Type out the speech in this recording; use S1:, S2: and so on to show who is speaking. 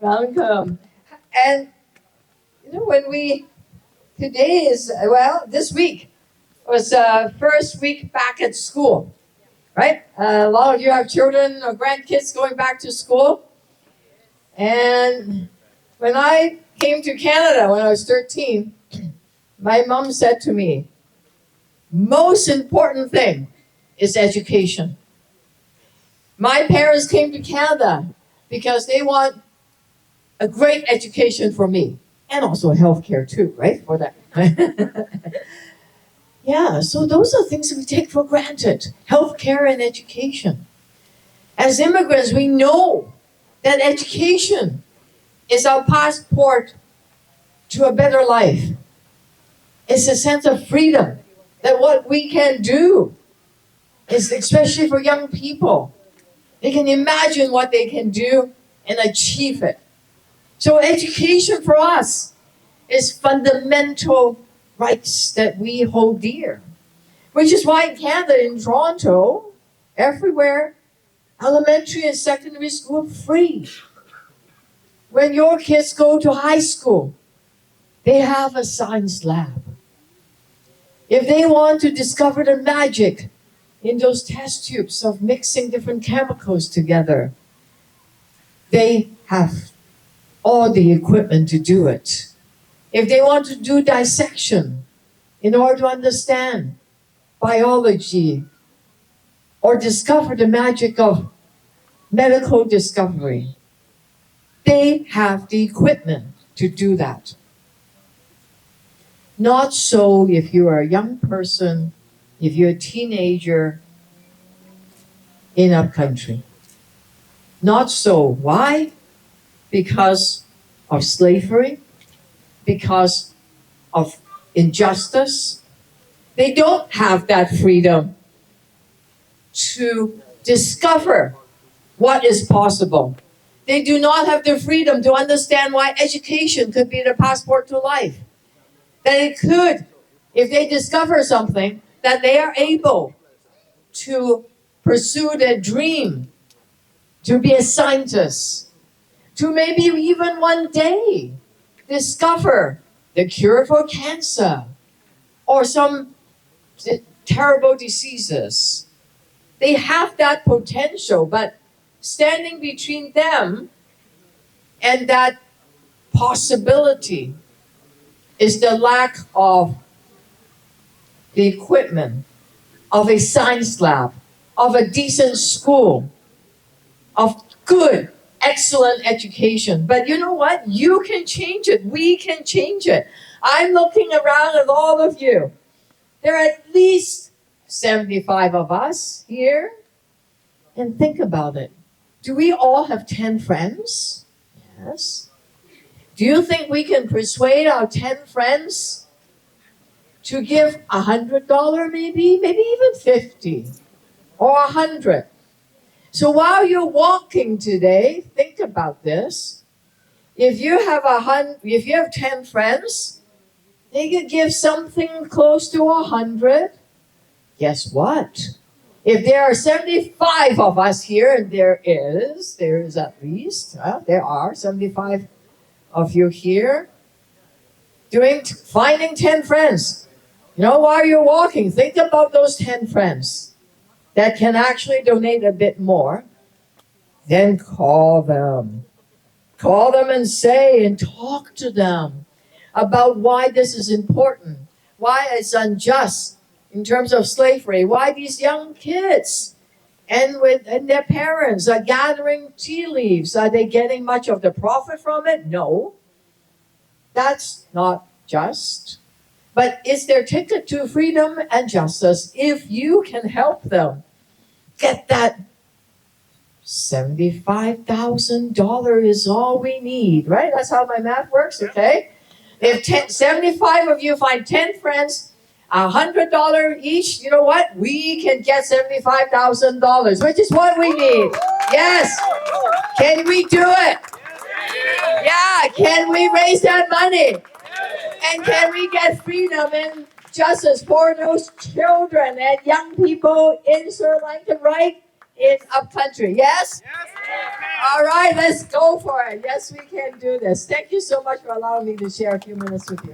S1: Welcome. And this week was first week back at school, right? A lot of you have children or grandkids going back to school. And when I came to Canada when I was 13, my mom said to me, most important thing is education. My parents came to Canada because they want a great education for me and also healthcare too, right? For that. Yeah, so those are things we take for granted, healthcare and education. As immigrants, we know that education is our passport to a better life. It's a sense of freedom that what we can do is, especially for young people, they can imagine what they can do and achieve it. So education for us is fundamental rights that we hold dear, which is why in Canada, in Toronto, everywhere, elementary and secondary school free. When your kids go to high school, they have a science lab. If they want to discover the magic in those test tubes of mixing different chemicals together, they have all the equipment to do it. If they want to do dissection in order to understand biology or discover the magic of medical discovery, they have the equipment to do that. Not so if you are a young person, if you're a teenager in our country. Not so. Why? Because of slavery, because of injustice. They don't have that freedom to discover what is possible. They do not have the freedom to understand why education could be the passport to life. That it could, if they discover something, that they are able to pursue their dream, to be a scientist, to maybe even one day discover the cure for cancer or some terrible diseases. They have that potential, but standing between them and that possibility is the lack of the equipment, of a science lab, of a decent school, of good, excellent education. But you know what? You can change it. We can change it. I'm looking around at all of you. There are at least 75 of us here. And think about it. Do we all have 10 friends? Yes. Do you think we can persuade our 10 friends to give $100 maybe even 50 or 100? So while you're walking today, think about this. If you have 10 friends, they could give something close to 100. Guess what? If there are 75 of us here, and there is at least, there are 75 of you here, finding 10 friends. While you're walking, think about those 10 friends that can actually donate a bit more. Then call them. Call them and say and talk to them about why this is important, why it's unjust in terms of slavery, why these young kids and their parents are gathering tea leaves. Are they getting much of the profit from it? No. That's not just. But it's their ticket to freedom and justice if you can help them get that $75,000 is all we need, right? That's how my math works, okay? If 75 of you find 10 friends, $100 each, you know what? We can get $75,000, which is what we need. Yes. Can we do it? Yeah. Can we raise that money? And can we get freedom and justice for those children and young people in Sri Lanka, right in upcountry? Yes? All right, let's go for it. Yes, we can do this. Thank you so much for allowing me to share a few minutes with you.